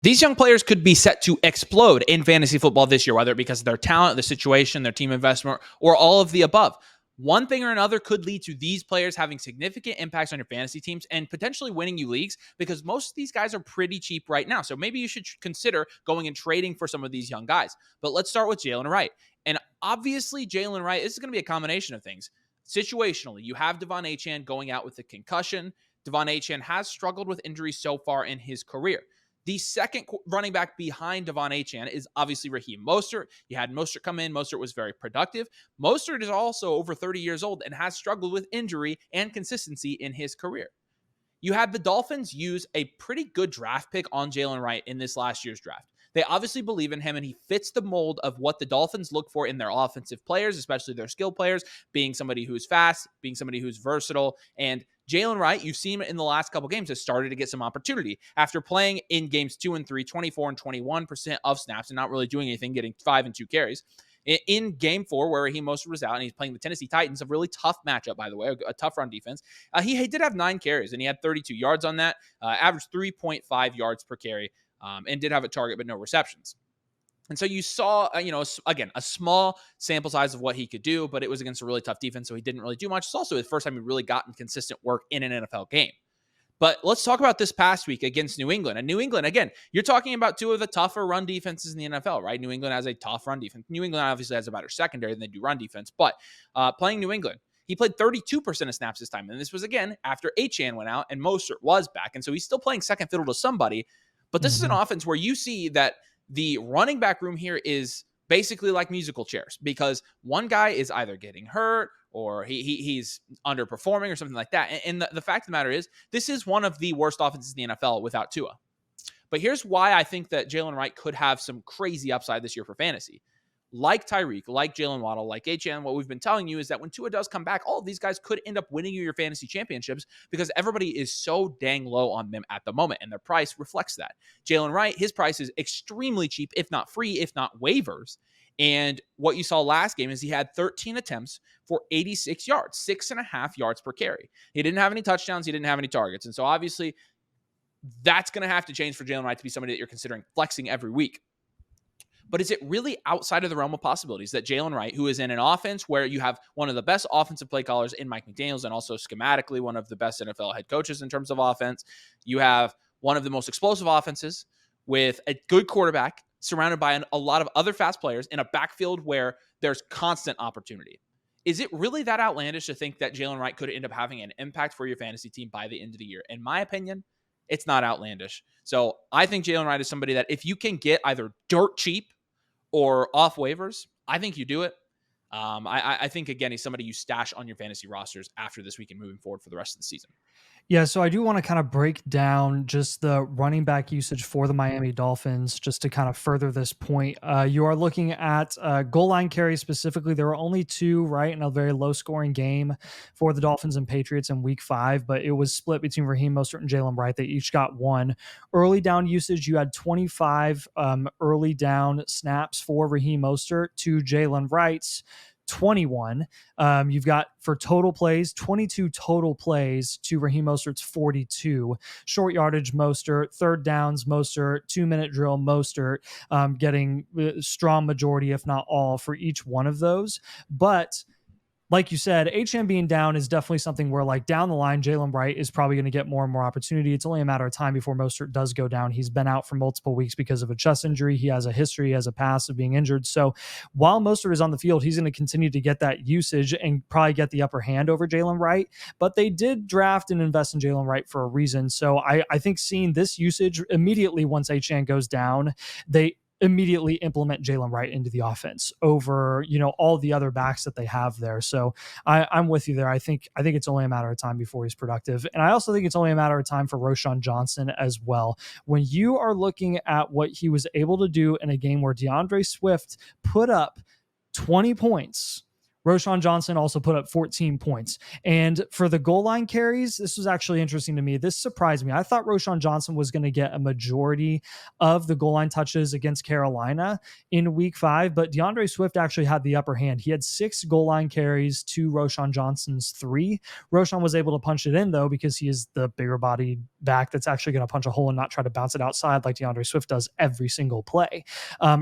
These young players could be set to explode in fantasy football this year, whether it be because of their talent, the situation, their team investment, or all of the above. One thing or another could lead to these players having significant impacts on your fantasy teams and potentially winning you leagues, because most of these guys are pretty cheap right now. So maybe you should consider going and trading for some of these young guys. But let's start with Jaylen Wright. And obviously, Jaylen Wright, this is going to be a combination of things. Situationally, you have Devon Achane going out with a concussion. Devon Achane has struggled with injuries so far in his career. The second running back behind Devon Achane is obviously Raheem Mostert. You had Mostert come in. Mostert was very productive. Mostert is also over 30 years old and has struggled with injury and consistency in his career. You had the Dolphins use a pretty good draft pick on Jaylen Wright in this last year's draft. They obviously believe in him, and he fits the mold of what the Dolphins look for in their offensive players, especially their skill players, being somebody who's fast, being somebody who's versatile. And Jaylen Wright, you've seen in the last couple games, has started to get some opportunity. After playing in games 2 and 3, 24 and 21% of snaps and not really doing anything, getting 5 and 2 carries. In game 4, where Raheem Mostert was out and he's playing the Tennessee Titans, a really tough matchup, by the way, a tough run defense, he did have 9 carries, and he had 32 yards on that, averaged 3.5 yards per carry, and did have a target but no receptions. And so you saw, again, a small sample size of what he could do, but it was against a really tough defense, so he didn't really do much. It's also the first time he really gotten consistent work in an NFL game. But let's talk about this past week against New England. And New England, again, you're talking about two of the tougher run defenses in the NFL, right? New England has a tough run defense. New England obviously has a better secondary than they do run defense. But playing New England, he played 32% of snaps this time. And this was, again, after Achane went out and Mostert was back. And so he's still playing second fiddle to somebody. But this is an offense where you see that the running back room here is basically like musical chairs, because one guy is either getting hurt or he's underperforming or something like that. And the fact of the matter is, this is one of the worst offenses in the NFL without Tua. But here's why I think that Jaylen Wright could have some crazy upside this year for fantasy. Like Tyreek, like Jalen Waddle, like Achane, what we've been telling you is that when Tua does come back, all of these guys could end up winning you your fantasy championships, because everybody is so dang low on them at the moment, and their price reflects that. Jaylen Wright, his price is extremely cheap, if not free, if not waivers. And what you saw last game is he had 13 attempts for 86 yards, 6.5 yards per carry. He didn't have any touchdowns. He didn't have any targets. And so obviously that's going to have to change for Jaylen Wright to be somebody that you're considering flexing every week. But is it really outside of the realm of possibilities that Jaylen Wright, who is in an offense where you have one of the best offensive play callers in Mike McDaniels, and also schematically one of the best NFL head coaches in terms of offense, you have one of the most explosive offenses with a good quarterback surrounded by a lot of other fast players in a backfield where there's constant opportunity? Is it really that outlandish to think that Jaylen Wright could end up having an impact for your fantasy team by the end of the year? In my opinion, it's not outlandish. So I think Jaylen Wright is somebody that if you can get either dirt cheap or off waivers, I think you do it. I think, again, he's somebody you stash on your fantasy rosters after this week and moving forward for the rest of the season. Yeah, so I do want to kind of break down just the running back usage for the Miami Dolphins just to kind of further this point. You are looking at goal line carries specifically. There were only 2, right, in a very low-scoring game for the Dolphins and Patriots in Week 5, but it was split between Raheem Mostert and Jaylen Wright. They each got 1. Early down usage, you had 25 early down snaps for Raheem Mostert to Jaylen Wright's 21. You've got, for total plays, 22 total plays to Raheem Mostert's 42. Short yardage Mostert, third downs Mostert, 2-minute drill Mostert, getting strong majority, if not all, for each one of those. But like you said, Achane being down is definitely something where, like, down the line, Jaylen Wright is probably going to get more and more opportunity. It's only a matter of time before Mostert does go down. He's been out for multiple weeks because of a chest injury. He has a history, as a past of being injured. So while Mostert is on the field, he's going to continue to get that usage and probably get the upper hand over Jaylen Wright. But they did draft and invest in Jaylen Wright for a reason. So I think seeing this usage immediately once Achane goes down, they immediately implement Jaylen Wright into the offense over, all the other backs that they have there. So I'm with you there. I think it's only a matter of time before he's productive. And I also think it's only a matter of time for Roschon Johnson as well. When you are looking at what he was able to do in a game where DeAndre Swift put up 20 points, Roschon Johnson also put up 14 points. And for the goal line carries, this was actually interesting to me. This surprised me. I thought Roschon Johnson was going to get a majority of the goal line touches against Carolina in Week 5, but DeAndre Swift actually had the upper hand. He had 6 goal line carries to Roschon Johnson's 3. Roschon was able to punch it in, though, because he is the bigger bodied back that's actually going to punch a hole and not try to bounce it outside like DeAndre Swift does every single play.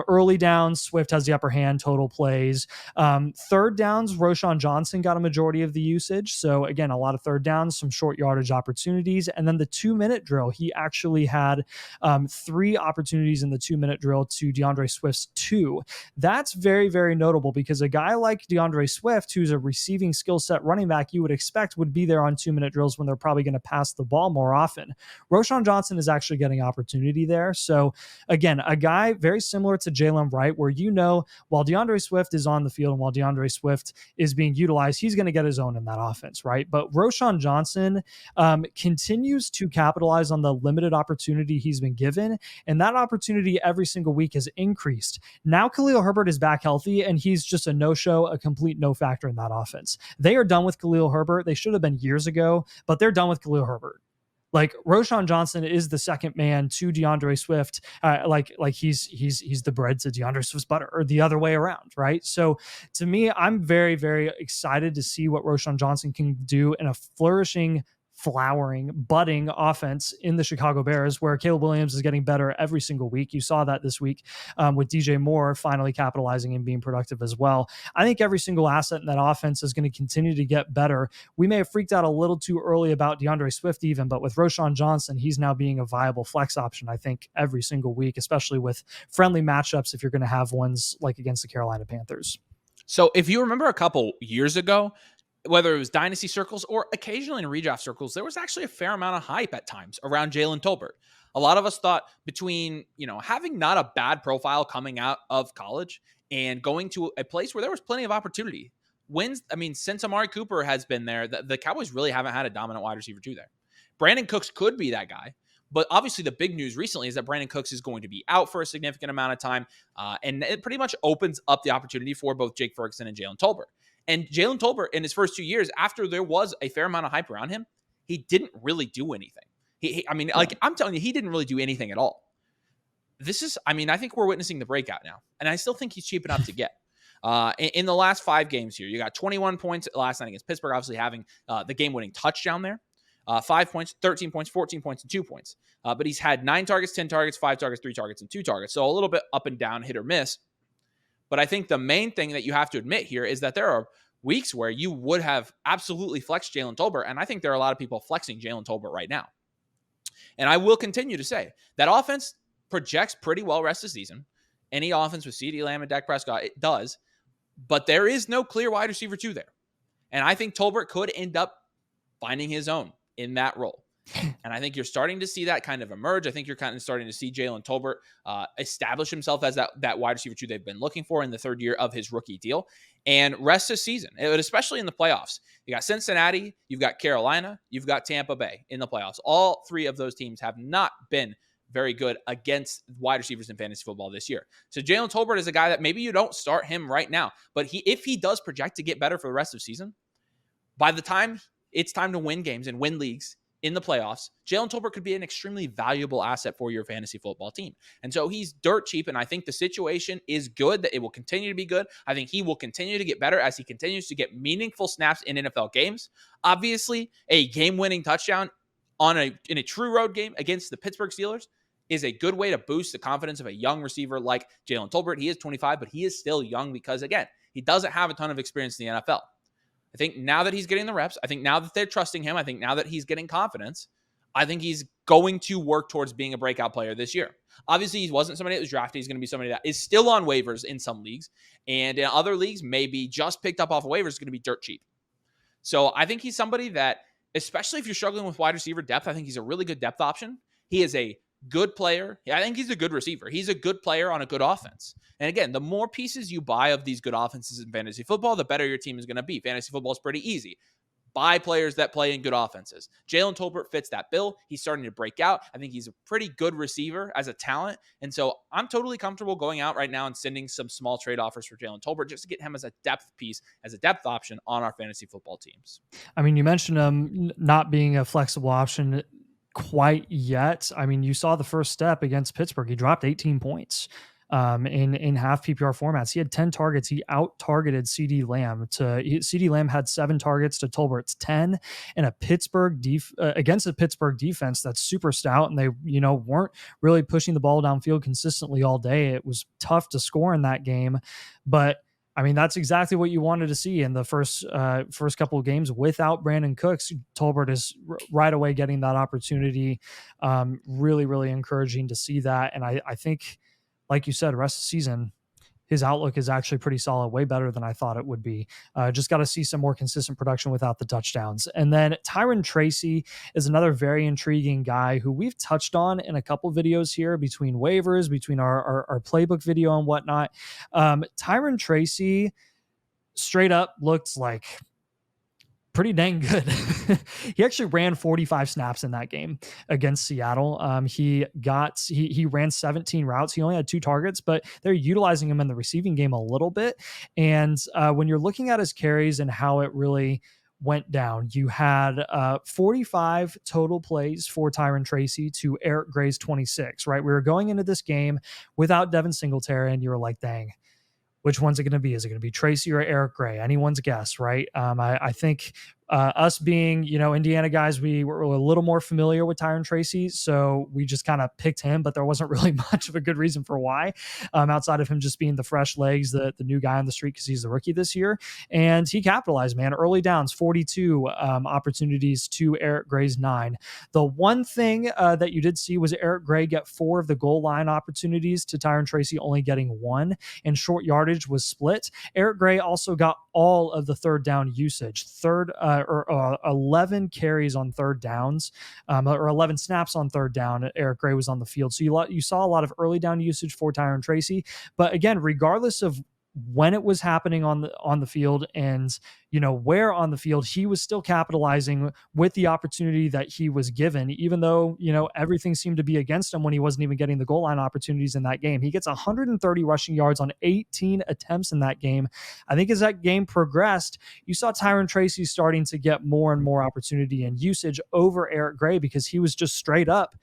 Early downs, Swift has the upper hand, total plays. Third downs, Roschon Johnson got a majority of the usage. So again, a lot of third downs, some short yardage opportunities. And then the 2-minute drill, he actually had 3 opportunities in the 2-minute drill to DeAndre Swift's 2. That's very, very notable because a guy like DeAndre Swift, who's a receiving skill set running back, you would expect would be there on 2-minute drills when they're probably going to pass the ball more often. Roschon Johnson is actually getting opportunity there. So again, a guy very similar to Jaylen Wright, where while DeAndre Swift is on the field and while DeAndre Swift is being utilized, he's going to get his own in that offense, right? But Roschon Johnson continues to capitalize on the limited opportunity he's been given, and that opportunity every single week has increased. Now Khalil Herbert is back healthy, and he's just a no-show, a complete no factor in that offense. They are done with Khalil Herbert. They should have been years ago, but they're done with Khalil Herbert. Like Roschon Johnson is the second man to DeAndre Swift, like he's the bread to DeAndre Swift's butter, or the other way around, right? So to me, I'm very, very excited to see what Roschon Johnson can do in a flourishing, flowering, budding offense in the Chicago Bears, where Caleb Williams is getting better every single week. You saw that this week with DJ Moore finally capitalizing and being productive as well. I think every single asset in that offense is going to continue to get better. We may have freaked out a little too early about DeAndre Swift even, but with Roschon Johnson, he's now being a viable flex option, I think, every single week, especially with friendly matchups if you're going to have ones like against the Carolina Panthers. So if you remember a couple years ago, whether it was dynasty circles or occasionally in redraft circles, there was actually a fair amount of hype at times around Jaylen Tolbert. A lot of us thought between, having not a bad profile coming out of college and going to a place where there was plenty of opportunity. Since Amari Cooper has been there, the Cowboys really haven't had a dominant wide receiver 2 there. Brandon Cooks could be that guy. But obviously the big news recently is that Brandon Cooks is going to be out for a significant amount of time. And it pretty much opens up the opportunity for both Jake Ferguson and Jaylen Tolbert. And Jaylen Tolbert, in his first 2 years, after there was a fair amount of hype around him, he didn't really do anything. I'm telling you, he didn't really do anything at all. I think we're witnessing the breakout now. And I still think he's cheap enough to get. In the last 5 games here, you got 21 points last night against Pittsburgh, obviously having the game-winning touchdown there. 5 points, 13 points, 14 points, and 2 points. But he's had 9 targets, 10 targets, 5 targets, 3 targets, and 2 targets. So a little bit up and down, hit or miss. But I think the main thing that you have to admit here is that there are weeks where you would have absolutely flexed Jaylen Tolbert. And I think there are a lot of people flexing Jaylen Tolbert right now. And I will continue to say that offense projects pretty well rest of the season. Any offense with CeeDee Lamb and Dak Prescott, it does. But there is no clear wide receiver 2 there. And I think Tolbert could end up finding his own in that role. And I think you're starting to see that kind of emerge. I think you're kind of starting to see Jaylen Tolbert establish himself as that wide receiver 2 they've been looking for in the 3rd year of his rookie deal. And rest this season, especially in the playoffs. You got Cincinnati, you've got Carolina, you've got Tampa Bay in the playoffs. All 3 of those teams have not been very good against wide receivers in fantasy football this year. So Jaylen Tolbert is a guy that maybe you don't start him right now, but if he does project to get better for the rest of the season, by the time it's time to win games and win leagues in the playoffs, Jaylen Tolbert could be an extremely valuable asset for your fantasy football team. And so he's dirt cheap, and I think the situation is good, that it will continue to be good. I think he will continue to get better as he continues to get meaningful snaps in NFL games. Obviously, a game-winning touchdown in a true road game against the Pittsburgh Steelers is a good way to boost the confidence of a young receiver like Jaylen Tolbert. He is 25, but he is still young because, again, he doesn't have a ton of experience in the NFL. I think now that he's getting the reps, I think now that they're trusting him, I think now that he's getting confidence, I think he's going to work towards being a breakout player this year. Obviously, he wasn't somebody that was drafted. He's going to be somebody that is still on waivers in some leagues. And in other leagues, maybe just picked up off of waivers, is going to be dirt cheap. So I think he's somebody that, especially if you're struggling with wide receiver depth, I think he's a really good depth option. He is a good player. I think he's a good receiver. He's a good player on a good offense. And again, the more pieces you buy of these good offenses in fantasy football, the better your team is going to be. Fantasy football is pretty easy. Buy players that play in good offenses. Jaylen Tolbert fits that bill. He's starting to break out. I think he's a pretty good receiver as a talent. And so I'm totally comfortable going out right now and sending some small trade offers for Jaylen Tolbert just to get him as a depth piece, as a depth option on our fantasy football teams. I mean, you mentioned him not being a flexible option quite yet. I mean, you saw the first step against Pittsburgh. He dropped 18 points. in half PPR formats. He had 10 targets. He out-targeted CeeDee Lamb. CeeDee Lamb had 7 targets to Tolbert's 10, and against a Pittsburgh defense that's super stout, and they weren't really pushing the ball downfield consistently all day. It was tough to score in that game, but I mean, that's exactly what you wanted to see in the first couple of games without Brandon Cooks. Tolbert is right away getting that opportunity. Really, really encouraging to see that. And I think, like you said, rest of the season, his outlook is actually pretty solid, way better than I thought it would be. Just got to see some more consistent production without the touchdowns. And then Tyron Tracy is another very intriguing guy who we've touched on in a couple videos here between waivers, between our playbook video and whatnot. Tyron Tracy straight up looks like pretty dang good. He actually ran 45 snaps in that game against Seattle. He ran 17 routes. He only had 2 targets, but they're utilizing him in the receiving game a little bit. And when you're looking at his carries and how it really went down, you had 45 total plays for Tyron Tracy to Eric Gray's 26, right? We were going into this game without Devin Singletary, and you were like, dang, which one's it going to be? Is it going to be Tracy or Eric Gray? Anyone's guess, right? I think us being, Indiana guys, we were a little more familiar with Tyron Tracy, so we just kind of picked him, but there wasn't really much of a good reason for why, outside of him just being the fresh legs, the new guy on the street because he's the rookie this year. And he capitalized, man. Early downs, 42 opportunities to Eric Gray's 9. The one thing that you did see was Eric Gray get 4 of the goal line opportunities to Tyron Tracy only getting 1, and short yardage was split. Eric Gray also got all of the third down usage, 11 carries on third downs, or 11 snaps on third down. Eric Gray was on the field. So you saw a lot of early down usage for Tyron Tracy. But again, regardless of when it was happening on the field and where on the field, he was still capitalizing with the opportunity that he was given, even though everything seemed to be against him when he wasn't even getting the goal line opportunities in that game. He gets 130 rushing yards on 18 attempts in that game. I think as that game progressed, you saw Tyron Tracy starting to get more and more opportunity and usage over Eric Gray because he was just straight up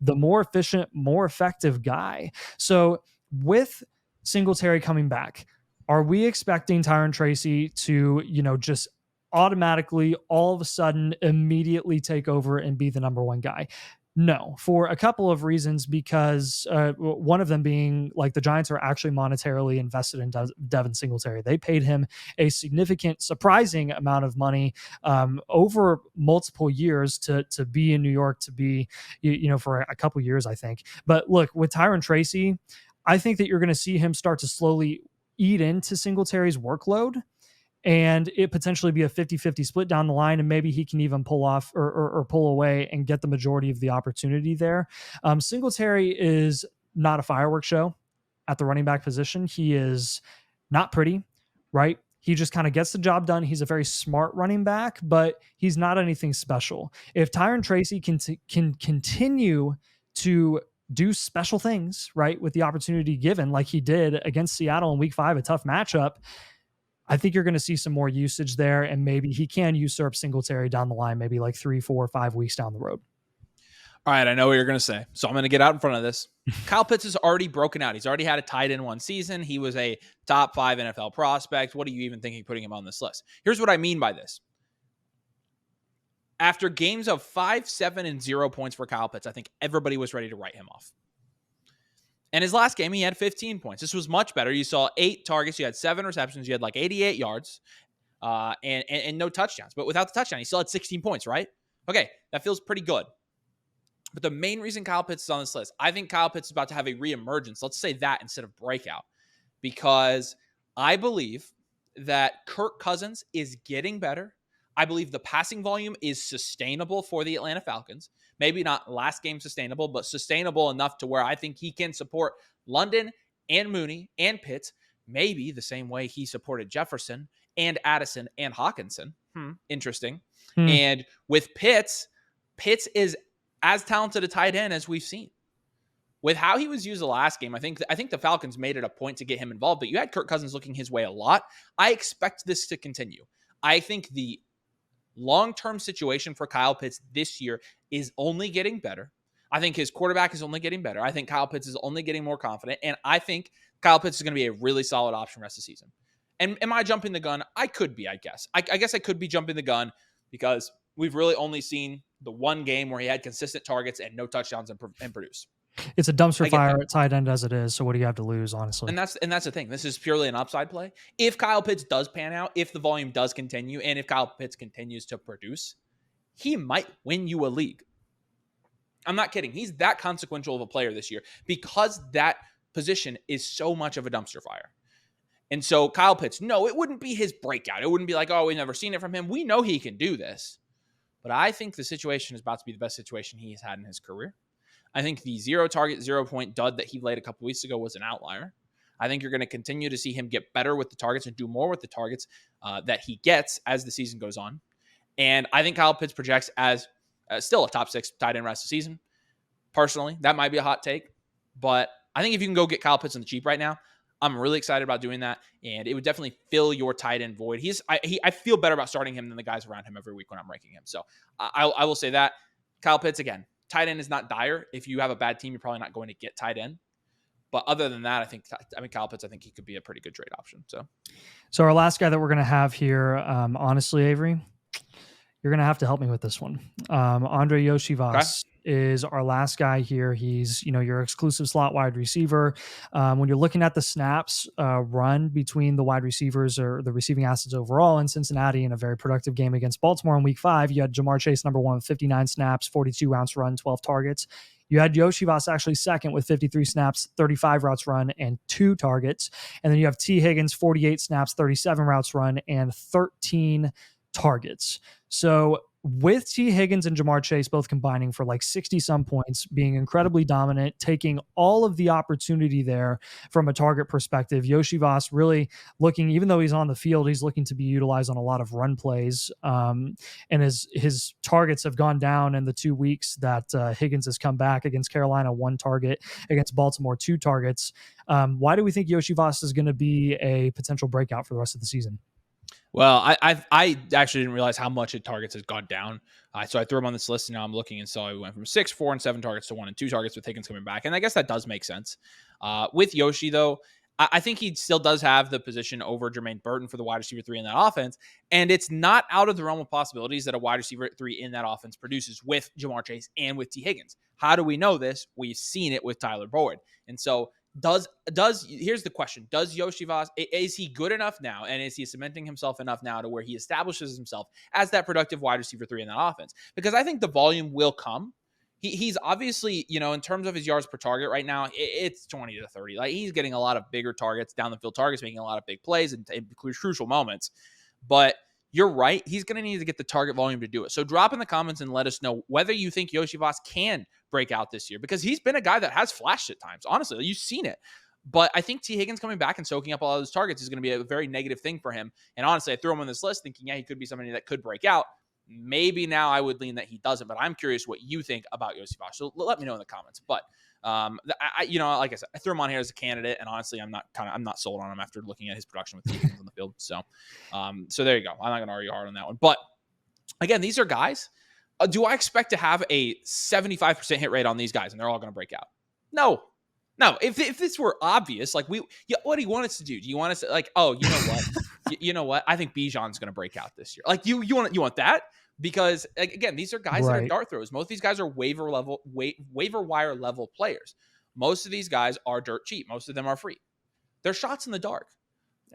the more efficient, more effective guy. So with Singletary coming back, are we expecting Tyron Tracy to, just automatically, all of a sudden, immediately take over and be the number 1 guy? No, for a couple of reasons, because one of them being like the Giants are actually monetarily invested in Devin Singletary. They paid him a significant, surprising amount of money over multiple years to be in New York, to be, for a couple years, I think. But look, with Tyron Tracy, I think that you're going to see him start to slowly eat into Singletary's workload, and it potentially be a 50-50 split down the line, and maybe he can even pull off or pull away and get the majority of the opportunity there. Singletary is not a fireworks show at the running back position. He is not pretty, right? He just kind of gets the job done. He's a very smart running back, but he's not anything special. If Tyron Tracy can continue to do special things, right, with the opportunity given, like he did against Seattle in week 5, a tough matchup, I think you're going to see some more usage there, and maybe he can usurp Singletary down the line, maybe like 3, 4, 5 weeks down the road. All right, I know what you're going to say, so I'm going to get out in front of this. Kyle Pitts is already broken out. He's already had a tight end 1 season. He was a top 5 NFL prospect. What are you even thinking putting him on this list? Here's what I mean by this. After games of 5, 7, and 0 points for Kyle Pitts, I think everybody was ready to write him off. And his last game, he had 15 points. This was much better. You saw 8 targets. You had 7 receptions. You had like 88 yards and no touchdowns. But without the touchdown, he still had 16 points, right? Okay, that feels pretty good. But the main reason Kyle Pitts is on this list, I think Kyle Pitts is about to have a reemergence. Let's say that instead of breakout. Because I believe that Kirk Cousins is getting better. I believe the passing volume is sustainable for the Atlanta Falcons. Maybe not last game sustainable, but sustainable enough to where I think he can support London and Mooney and Pitts, maybe the same way he supported Jefferson and Addison and Hawkinson. Interesting. And with Pitts is as talented a tight end as we've seen. With how he was used the last game, I think the Falcons made it a point to get him involved, but you had Kirk Cousins looking his way a lot. I expect this to continue. I think the long-term situation for Kyle Pitts this year is only getting better. I think his quarterback is only getting better. I think Kyle Pitts is only getting more confident. And I think Kyle Pitts is going to be a really solid option rest of the season. And am I jumping the gun? I could be, I guess. I guess I could be jumping the gun because we've really only seen the one game where he had consistent targets and no touchdowns and produce. It's a dumpster fire at tight end as it is. So what do you have to lose, honestly? And that's the thing. This is purely an upside play. If Kyle Pitts does pan out, if the volume does continue, and if Kyle Pitts continues to produce, he might win you a league. I'm not kidding. He's that consequential of a player this year because that position is so much of a dumpster fire. And so Kyle Pitts, no, it wouldn't be his breakout. It wouldn't be like, oh, we've never seen it from him. We know he can do this. But I think the situation is about to be the best situation he has had in his career. I think the 0 target, 0 point dud that he laid a couple weeks ago was an outlier. I think you're going to continue to see him get better with the targets and do more with the targets that he gets as the season goes on. And I think Kyle Pitts projects as still a top 6 tight end rest of the season. Personally, that might be a hot take. But I think if you can go get Kyle Pitts on the cheap right now, I'm really excited about doing that, and it would definitely fill your tight end void. I feel better about starting him than the guys around him every week when I'm ranking him. So I will say that. Kyle Pitts, again, tight end is not dire. If you have a bad team, you're probably not going to get tight end. But other than that, Kyle Pitts, I think he could be a pretty good trade option. So our last guy that we're going to have here, honestly, Avery, you're going to have to help me with this one. Andre Yoshivas is our last guy here. He's, your exclusive slot wide receiver. When you're looking at the snaps run between the wide receivers or the receiving assets overall in Cincinnati in a very productive game against Baltimore in week 5, you had Jamar Chase number 1 with 59 snaps, 42 routes run, 12 targets. You had Yoshivas actually second with 53 snaps, 35 routes run, and 2 targets. And then you have T. Higgins, 48 snaps, 37 routes run, and 13 targets. So with T. Higgins and Jamar Chase both combining for like 60-some points, being incredibly dominant, taking all of the opportunity there from a target perspective, Yoshivas really looking, even though he's on the field, he's looking to be utilized on a lot of run plays. And his targets have gone down in the 2 weeks that Higgins has come back. Against Carolina, 1 target. Against Baltimore, 2 targets. Why do we think Yoshivas is going to be a potential breakout for the rest of the season? Well, I actually didn't realize how much his targets has gone down. So I threw him on this list, and now I'm looking and saw he went from 6, 4, and 7 targets to 1 and 2 targets with Higgins coming back. And I guess that does make sense. With Yoshi, though, I think he still does have the position over Jermaine Burton for the wide receiver 3 in that offense. And it's not out of the realm of possibilities that a wide receiver 3 in that offense produces with Jamar Chase and with T. Higgins. How do we know this? We've seen it with Tyler Boyd. And so here's the question. Does Yoshivas, is he good enough now? And is he cementing himself enough now to where he establishes himself as that productive wide receiver 3 in that offense? Because I think the volume will come. He's obviously, in terms of his yards per target right now, it's 20 to 30. Like, he's getting a lot of bigger targets, down the field targets, making a lot of big plays and crucial moments. But you're right. He's going to need to get the target volume to do it. So drop in the comments and let us know whether you think Yoshivas can break out this year, because he's been a guy that has flashed at times. Honestly, you've seen it. But I think T. Higgins coming back and soaking up all of those targets is going to be a very negative thing for him. And honestly, I threw him on this list thinking, he could be somebody that could break out. Maybe now I would lean that he doesn't, but I'm curious what you think about Yoshivas. So let me know in the comments. But like I said, I threw him on here as a candidate, and honestly, I'm not sold on him after looking at his production with the Higgins on the field. So there you go. I'm not going to argue hard on that one. But again, these are guys. Do I expect to have a 75% hit rate on these guys and they're all going to break out? No. If this were obvious, like what do you want us to do? Do you want us to you know what? You know what? I think Bijan's going to break out this year. Like you want that? Because again, these are guys that are dart throws. Most of these guys are waiver wire level players. Most of these guys are dirt cheap. Most of them are free. They're shots in the dark.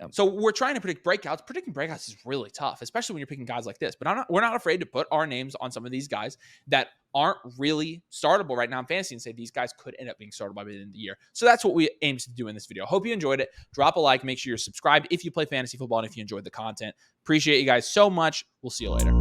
Yep. So we're trying to predict breakouts. Predicting breakouts is really tough, especially when you're picking guys like this. But we're not afraid to put our names on some of these guys that aren't really startable right now in fantasy and say these guys could end up being startable by the end of the year. So that's what we aim to do in this video. Hope you enjoyed it. Drop a like. Make sure you're subscribed if you play fantasy football and if you enjoyed the content. Appreciate you guys so much. We'll see you later.